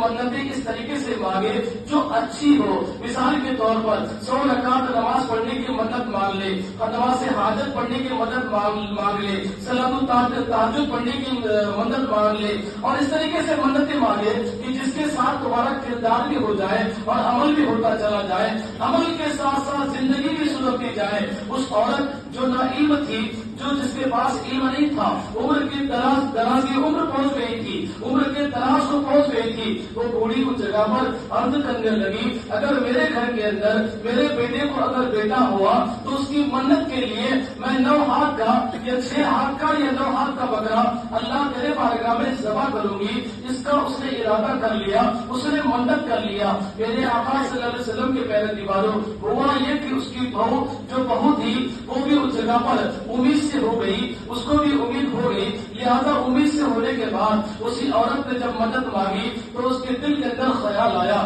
منتیں اس طریقے سے مانگے جو اچھی ہو. مثال کے طور پر 100 رکعت نماز پڑھنے کی مدد مانگ لے، نماز حاجت پڑھنے کی مدد مانگ لے، صلاۃ التہجد پڑھنے کی مدد مانگ لے، اور اس طریقے سے منتیں مانگے کہ جس کے ساتھ تمہارا کردار بھی ہو جائے اور عمل بھی ہوتا چلا جائے، عمل کے ساتھ ساتھ زندگی بھی سدھرتی جائے. اس عورت جو نا علم تھی، جو جس کے پاس علم نہیں تھا، عمر کی درازی عمر پہنچ گئی تھی، عمر کے دراز کو پہنچ گئی تھی، وہ بوڑھی اس جگہ پر عرض کرنے لگی اگر میرے گھر کے اندر میرے بیٹے کو اگر بیٹا ہوا تو اس کی منت کے لیے میں 9 ہاتھ کا یا 6 ہاتھ کا یا 9 ہاتھ کا بکرا اللہ تیرے بارگاہ میں ذبح کروں گی. اس کا اس نے ارادہ کر لیا، اس نے منت کر لیا. میرے آقا صلی اللہ علیہ وسلم کے پیارے دیواروں، ہوا یہ کہ اس کی بہو تھی وہ بھی اس جگہ پر امید سے ہو گئی، اس کو بھی امید ہو گئی. لہذا امید سے ہونے کے بعد اسی عورت نے جب مدد مانگی تو اس کے دل کے اندر خیال آیا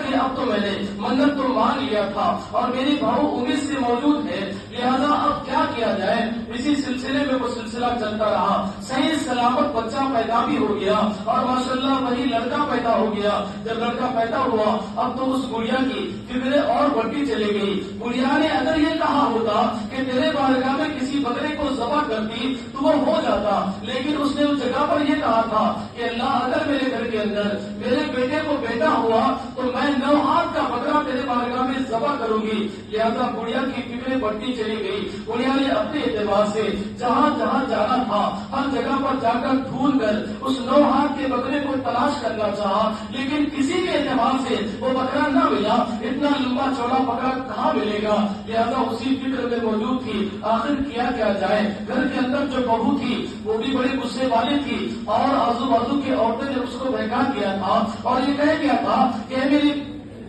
کہ اب تو میں نے منت تو مان لیا تھا اور میری بہو امید سے موجود ہے، لہذا اب کیا کیا جائے. اسی سلسلے میں وہ سلسلہ چلتا رہا. صحیح سلامت بچہ پیدا بھی ہو گیا اور ماشاءاللہ وہی لڑکا پیدا ہو گیا. جب لڑکا پیدا ہوا اب تو اس گڑیا کی فکریں اور بڑھتی چلی گئی. گڑیا نے اگر یہ کہا ہوتا کہ تیرے بارگاہ میں کسی بکرے کو ذبح کرتی تو وہ ہو جاتا، لیکن اس نے اس جگہ پر یہ کہا تھا کہ اللہ اگر میرے گھر کے اندر میرے بیٹے کو بیٹا ہوا تو میں 9 ہاتھ کا بکرا تیرے بارگاہ میں ذبح کروں گی. لہذا گڑیا کی فکریں بڑھتی چلی گئی. گڑیا نے اپنے اعتبار سے جہاں جہاں جانا تھا ہر جگہ پر جا کر ڈھونڈ کر اس 9 ہاتھ کے بکرے کو تلاش کرنا چاہا، لیکن کسی کے اعتبار سے وہ بکرا نہ ملا. اتنا لمبا چوڑا بکرا کہاں ملے گا؟ لہذا اسی فکر میں موجود تھی. آخر کیا جائے؟ گھر کے اندر جو بہو تھی وہ بھی بڑی غصے والی تھی اور آزو بازو کی عورتیں نے اس کو بہکا دیا تھا اور یہ کہہ دیا تھا کہ میری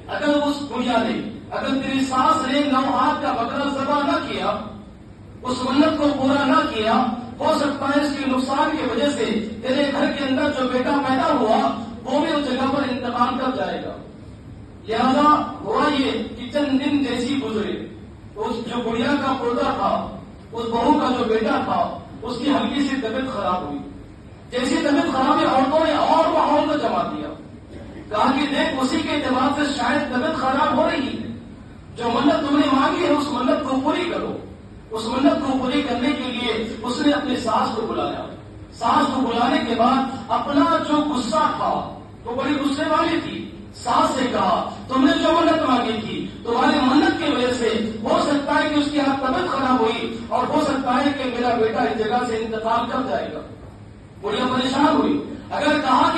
اگر اس گڑیا نے اگر تیری ساس نے 9 ہاتھ کا بکرا ذبح نہ کیا، اس منت کو پورا نہ کیا، ہو سکتا ہے اس کے نقصان کی وجہ سے تیرے گھر کے اندر جو بیٹا پیدا ہوا وہ بھی اس جگہ پر انتقال کر جائے گا. لہذا ہوا یہ کہ چند دن جیسی گزرے، اس جو گڑیا کا پوتا تھا، اس بہو کا جو بیٹا تھا، اس کی ہلکی سی طبیعت خراب ہوئی. جیسی طبیعت خراب ہوئی عورتوں نے اور ماحول کو جما دیا، کہا کہ دیکھ اسی کے اعتبار سے شاید طبیعت خراب ہو رہی ہے، جو منت تم نے مانگی ہے اس منت کو پوری کرو. اس منت کو پوری کرنے کے لیے اس نے اپنی ساس کو بلایا. ساس کو بلانے کے بعد اپنا جو غصہ تھا، وہ بڑی غصے والی تھی، ساس سے کہا تم نے جو منت مانگی تھی تمہاری منت کی وجہ سے ہو سکتا ہے کہ اس کی طبیعت خراب ہوئی اور ہو سکتا ہے کہ میرا بیٹا اس جگہ سے انتقال کر جائے گا. بڑھیا پریشان ہوئی. اگر کہا